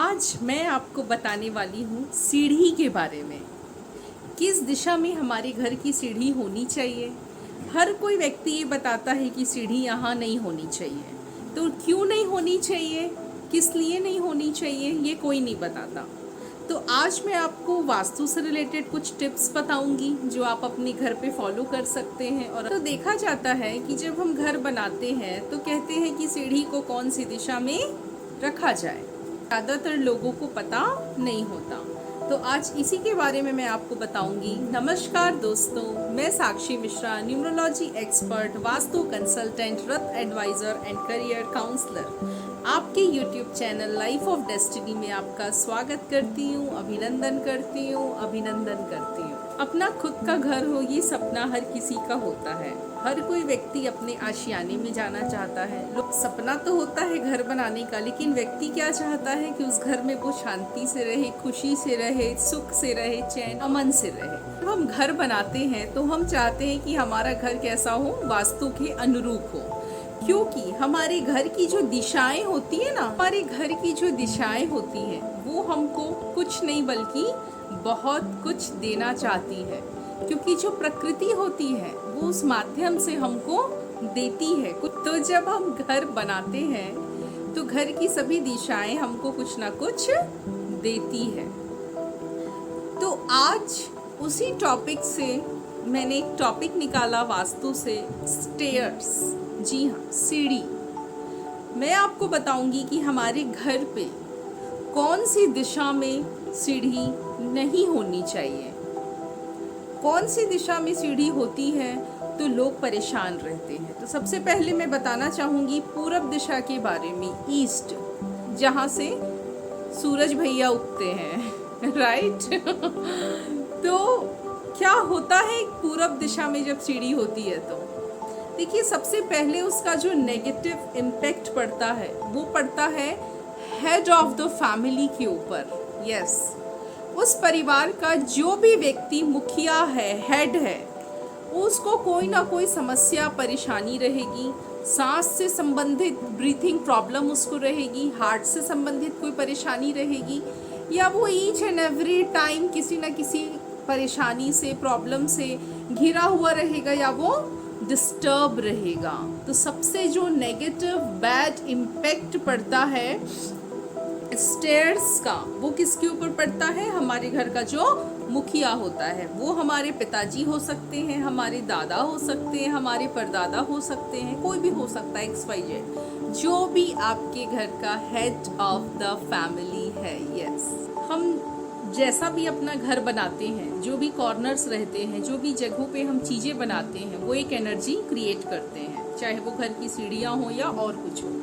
आज मैं आपको बताने वाली हूँ सीढ़ी के बारे में। किस दिशा में हमारे घर की सीढ़ी होनी चाहिए। हर कोई व्यक्ति ये बताता है कि सीढ़ी यहाँ नहीं होनी चाहिए, तो क्यों नहीं होनी चाहिए, किस लिए नहीं होनी चाहिए, ये कोई नहीं बताता। तो आज मैं आपको वास्तु से रिलेटेड कुछ टिप्स बताऊंगी जो आप अपने घर पे फॉलो कर सकते हैं। और तो देखा जाता है कि जब हम घर बनाते हैं तो कहते हैं कि सीढ़ी को कौन सी दिशा में रखा जाए। ज़्यादातर लोगों को पता नहीं होता, तो आज इसी के बारे में मैं आपको बताऊंगी। नमस्कार दोस्तों, मैं Sakshi Mishra, numerology expert, vastu consultant, रथ एडवाइजर एंड करियर काउंसलर, आपके YouTube channel life of destiny में आपका स्वागत करती हूँ, अभिनंदन करती हूँ। अपना खुद का घर हो, ये सपना हर किसी का होता है। हर कोई व्यक्ति अपने आशियाने में जाना चाहता है। सपना तो होता है घर बनाने का, लेकिन व्यक्ति क्या चाहता है कि उस घर में वो शांति से रहे, खुशी से रहे, सुख से रहे, चैन अमन से रहे। जब हम घर बनाते हैं तो हम चाहते हैं कि हमारा घर कैसा हो, वास्तु के अनुरूप हो, क्योंकि हमारे घर की जो दिशाएं होती है ना, हमारे घर की जो दिशाएं होती हैं वो हमको कुछ नहीं बल्कि बहुत कुछ देना चाहती है, क्योंकि जो प्रकृति होती है वो उस माध्यम से हमको देती है। तो जब हम घर बनाते हैं तो घर की सभी दिशाएं हमको कुछ ना कुछ देती है। तो आज उसी टॉपिक से मैंने एक टॉपिक निकाला वास्तु से, स्टेयर्स। जी हाँ, सीढ़ी। मैं आपको बताऊंगी कि हमारे घर पे कौन सी दिशा में सीढ़ी नहीं होनी चाहिए। कौन सी दिशा में सीढ़ी होती है तो लोग परेशान रहते हैं। तो सबसे पहले मैं बताना चाहूँगी पूरब दिशा के बारे में, ईस्ट, जहाँ से सूरज भैया उगते हैं राइट तो क्या होता है पूरब दिशा में जब सीढ़ी होती है तो देखिए, सबसे पहले उसका जो नेगेटिव इम्पैक्ट पड़ता है वो पड़ता है हेड ऑफ द फैमिली के ऊपर। यस, उस परिवार का जो भी व्यक्ति मुखिया है, हेड है, उसको कोई ना कोई समस्या, परेशानी रहेगी। सांस से संबंधित ब्रीथिंग प्रॉब्लम उसको रहेगी, हार्ट से संबंधित कोई परेशानी रहेगी, या वो ईच एंड एवरी टाइम किसी न किसी परेशानी से, प्रॉब्लम से घिरा हुआ रहेगा, या वो डिस्टर्ब रहेगा। तो सबसे जो नेगेटिव बैड इम्पैक्ट पड़ता है स्टेयर्स का, वो किसके ऊपर पड़ता है? हमारे घर का जो मुखिया होता है, वो हमारे पिताजी हो सकते हैं, हमारे दादा हो सकते हैं, हमारे परदादा हो सकते हैं, कोई भी हो सकता है, XYZ, जो भी आपके घर का हेड ऑफ द फैमिली है। यस, हम जैसा भी अपना घर बनाते हैं, जो भी कॉर्नर्स रहते हैं, जो भी जगहों पे हम चीजें बनाते हैं, वो एक एनर्जी क्रिएट करते हैं, चाहे वो घर की सीढ़ियां हो या और कुछ हो।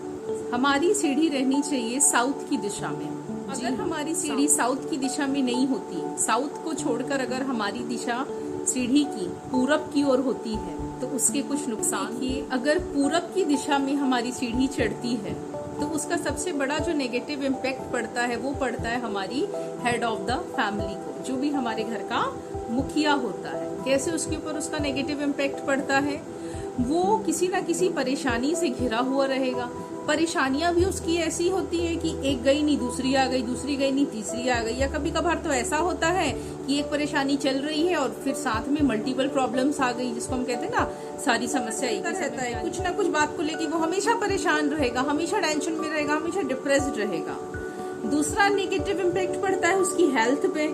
हमारी सीढ़ी रहनी चाहिए साउथ की दिशा में। अगर हमारी सीढ़ी साउथ की दिशा में नहीं होती, साउथ को छोड़कर अगर हमारी दिशा सीढ़ी की पूरब की ओर होती है तो उसके कुछ नुकसान ही। अगर पूरब की दिशा में हमारी सीढ़ी चढ़ती है तो उसका सबसे बड़ा जो नेगेटिव इम्पैक्ट पड़ता है वो पड़ता है हमारी हेड ऑफ द फैमिली को, जो भी हमारे घर का मुखिया होता है। कैसे उसके ऊपर उसका नेगेटिव इम्पैक्ट पड़ता है? वो किसी ना किसी परेशानी से घिरा हुआ रहेगा। परेशानियां भी उसकी ऐसी होती है कि एक गई नहीं दूसरी आ गई, दूसरी गई नहीं तीसरी आ गई, या कभी कभार तो ऐसा होता है कि एक परेशानी चल रही है और फिर साथ में मल्टीपल प्रॉब्लम्स आ गई, जिसको हम कहते हैं ना, सारी समस्या एक रहता है। कुछ ना कुछ बात को लेके वो हमेशा परेशान रहेगा, हमेशा टेंशन में रहेगा, हमेशा डिप्रेस्ड रहेगा। दूसरा नेगेटिव इम्पैक्ट पड़ता है उसकी हेल्थ पे।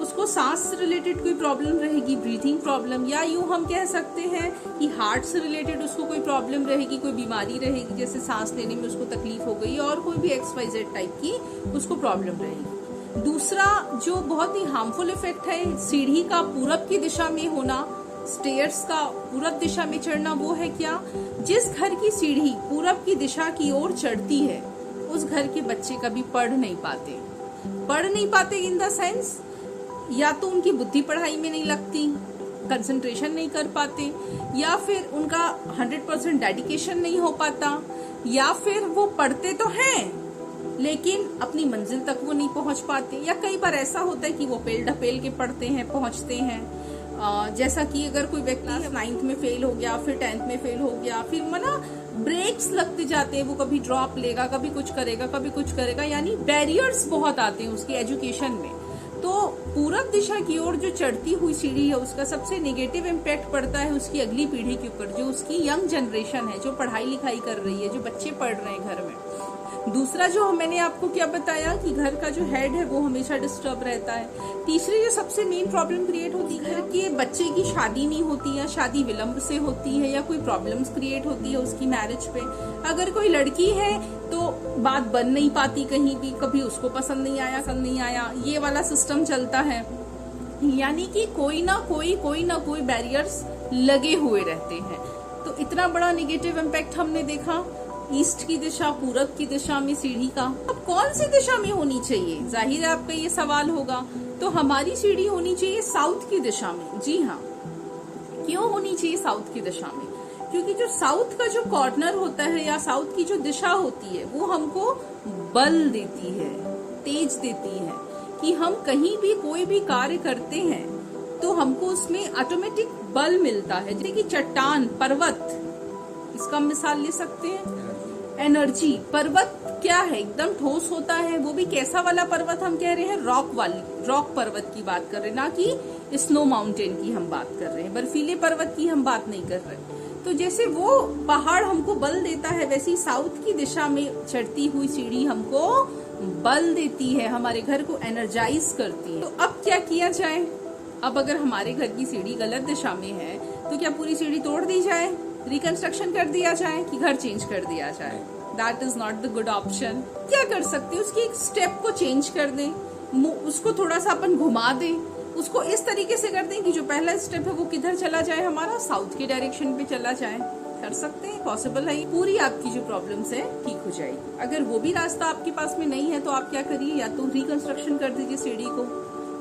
उसको सांस से रिलेटेड कोई प्रॉब्लम रहेगी, ब्रीथिंग प्रॉब्लम, या यूं हम कह सकते हैं कि हार्ट से रिलेटेड उसको कोई प्रॉब्लम रहेगी, कोई बीमारी रहेगी, जैसे सांस लेने में उसको तकलीफ हो गई, और कोई भी XYZ टाइप की उसको प्रॉब्लम रहेगी। दूसरा जो बहुत ही हार्मफुल इफेक्ट है सीढ़ी का पूरब की दिशा में होना, स्टेयर्स का पूरब दिशा में चढ़ना, वो है क्या? जिस घर की सीढ़ी पूरब की दिशा की ओर चढ़ती है उस घर के बच्चे कभी पढ़ नहीं पाते इन द सेंस, या तो उनकी बुद्धि पढ़ाई में नहीं लगती, कंसंट्रेशन नहीं कर पाते, या फिर उनका 100% डेडिकेशन नहीं हो पाता, या फिर वो पढ़ते तो हैं लेकिन अपनी मंजिल तक वो नहीं पहुंच पाते। या कई बार ऐसा होता है कि वो पेल ढपेल के पढ़ते हैं, पहुंचते हैं, जैसा कि अगर कोई व्यक्ति 9th में फेल हो गया, फिर 10th में फेल हो गया, फिर ब्रेक्स लगते जाते हैं, वो कभी ड्रॉप लेगा, कभी कुछ करेगा, कभी कुछ करेगा, यानी बैरियर्स बहुत आते हैं उसकी एजुकेशन में। तो पूरब दिशा की ओर जो चढ़ती हुई सीढ़ी है उसका सबसे नेगेटिव इम्पैक्ट पड़ता है उसकी अगली पीढ़ी के ऊपर, जो उसकी यंग जनरेशन है, जो पढ़ाई लिखाई कर रही है, जो बच्चे पढ़ रहे हैं घर में। दूसरा जो मैंने आपको क्या बताया कि घर का जो हेड है वो हमेशा डिस्टर्ब रहता है। तीसरी जो सबसे मेन प्रॉब्लम क्रिएट होती है कि बच्चे की शादी नहीं होती है, शादी विलंब से होती है, या कोई प्रॉब्लम्स क्रिएट होती है उसकी मैरिज पे। अगर कोई लड़की है तो बात बन नहीं पाती कहीं भी, कभी उसको पसंद नहीं आया, ये वाला सिस्टम चलता है। यानी कि कोई ना कोई बैरियर्स लगे हुए रहते हैं। तो इतना बड़ा नेगेटिव इम्पैक्ट हमने देखा ईस्ट की दिशा, पूरब की दिशा में सीढ़ी का। अब कौन सी दिशा में होनी चाहिए, जाहिर है आपका ये सवाल होगा। तो हमारी सीढ़ी होनी चाहिए साउथ की दिशा में। जी हाँ, क्यों होनी चाहिए साउथ की दिशा में? क्योंकि जो साउथ का जो कॉर्नर होता है या साउथ की जो दिशा होती है वो हमको बल देती है, तेज देती है कि हम कहीं भी कोई भी कार्य करते हैं तो हमको उसमें ऑटोमेटिक बल मिलता है। जैसे कि चट्टान, पर्वत, इसका मिसाल ले सकते हैं। एनर्जी, पर्वत क्या है, एकदम ठोस होता है। वो भी कैसा वाला पर्वत हम कह रहे हैं? रॉक पर्वत की बात कर रहे हैं, ना कि स्नो माउंटेन की हम बात कर रहे हैं, बर्फीले पर्वत की हम बात नहीं कर रहे। तो जैसे वो पहाड़ हमको बल देता है, वैसे ही साउथ की दिशा में चढ़ती हुई सीढ़ी हमको बल देती है, हमारे घर को एनर्जाइज करती है। तो अब क्या किया जाए? अब अगर हमारे घर की सीढ़ी गलत दिशा में है तो क्या पूरी सीढ़ी तोड़ दी जाए, रिकंस्ट्रक्शन कर दिया जाए, कि घर चेंज कर दिया जाए? That is not the good option. क्या कर सकते हैं? उसकी एक स्टेप को चेंज कर दें, उसको थोड़ा सा अपन घुमा दें, उसको इस तरीके से कर दें कि जो पहला स्टेप है वो किधर चला जाए, हमारा साउथ के डायरेक्शन पे चला जाए। कर सकते हैं, पॉसिबल है। पूरी आपकी जो प्रॉब्लम्स है ठीक हो जाएगी। अगर वो भी रास्ता आपके पास में नहीं है तो आप क्या करिए, या तो रिकंस्ट्रक्शन कर दीजिए सीढ़ी को,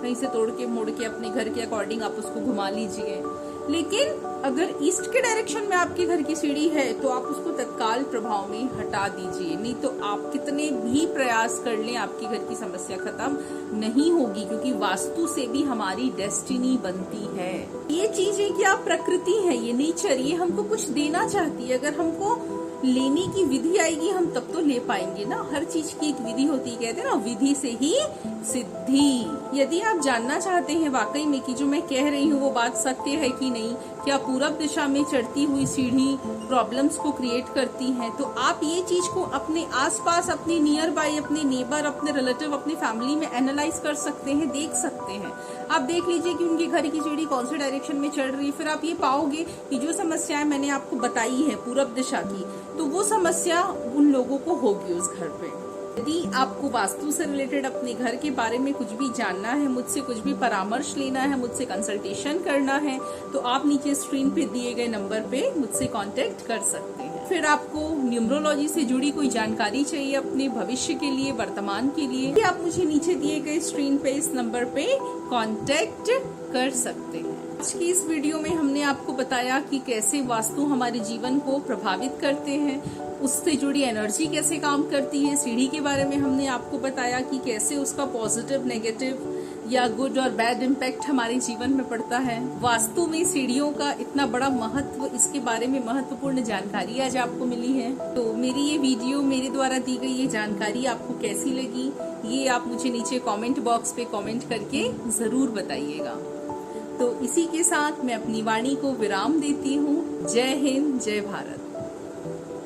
कहीं से तोड़ के मोड़ के अपने घर के अकॉर्डिंग आप उसको घुमा लीजिए। लेकिन अगर ईस्ट के डायरेक्शन में आपके घर की सीढ़ी है तो आप उसको तत्काल प्रभाव में हटा दीजिए, नहीं तो आप कितने भी प्रयास कर लें आपके घर की समस्या खत्म नहीं होगी, क्योंकि वास्तु से भी हमारी डेस्टिनी बनती है। ये चीजें क्या प्रकृति है, ये नेचर, ये हमको कुछ देना चाहती है। अगर हमको लेने की विधि आएगी हम तब तो ले पाएंगे ना। हर चीज की एक विधि होती है, कहते हैं ना, विधि से ही सिद्धि। यदि आप जानना चाहते हैं वाकई में कि जो मैं कह रही हूँ वो बात सत्य है कि नहीं, क्या पूरब दिशा में चढ़ती हुई सीढ़ी प्रॉब्लम्स को क्रिएट करती है, तो आप ये चीज को अपने आसपास, अपने नियर बाय, अपने नेबर, अपने रिलेटिव, अपनी फैमिली में एनालाइज कर सकते हैं, देख सकते हैं। आप देख लीजिए कि उनके घर की सीढ़ी कौन से डायरेक्शन में चढ़ रही है, फिर आप ये पाओगे कि जो समस्याएं मैंने आपको बताई है पूरब दिशा की, तो वो समस्या उन लोगों को होगी उस घर पे। यदि आपको वास्तु से रिलेटेड अपने घर के बारे में कुछ भी जानना है, मुझसे कुछ भी परामर्श लेना है, मुझसे कंसल्टेशन करना है, तो आप नीचे स्क्रीन पे दिए गए नंबर पे मुझसे कांटेक्ट कर सकते हैं। फिर आपको न्यूमरोलॉजी से जुड़ी कोई जानकारी चाहिए अपने भविष्य के लिए, वर्तमान के लिए, आप मुझे नीचे दिए गए स्क्रीन पे इस नंबर पे कांटेक्ट कर सकते हैं। आज की इस वीडियो में हमने आपको बताया कि कैसे वास्तु हमारे जीवन को प्रभावित करते हैं, उससे जुड़ी एनर्जी कैसे काम करती है। सीढ़ी के बारे में हमने आपको बताया कि कैसे उसका पॉजिटिव, नेगेटिव या गुड और बैड इम्पैक्ट हमारे जीवन में पड़ता है। वास्तु में सीढ़ियों का इतना बड़ा महत्व, इसके बारे में महत्वपूर्ण जानकारी आज आपको मिली है। तो मेरी ये वीडियो, मेरे द्वारा दी गई ये जानकारी आपको कैसी लगी, ये आप मुझे नीचे कमेंट बॉक्स पे कमेंट करके जरूर बताइएगा। तो इसी के साथ मैं अपनी वाणी को विराम देती हूँ। जय हिंद, जय भारत।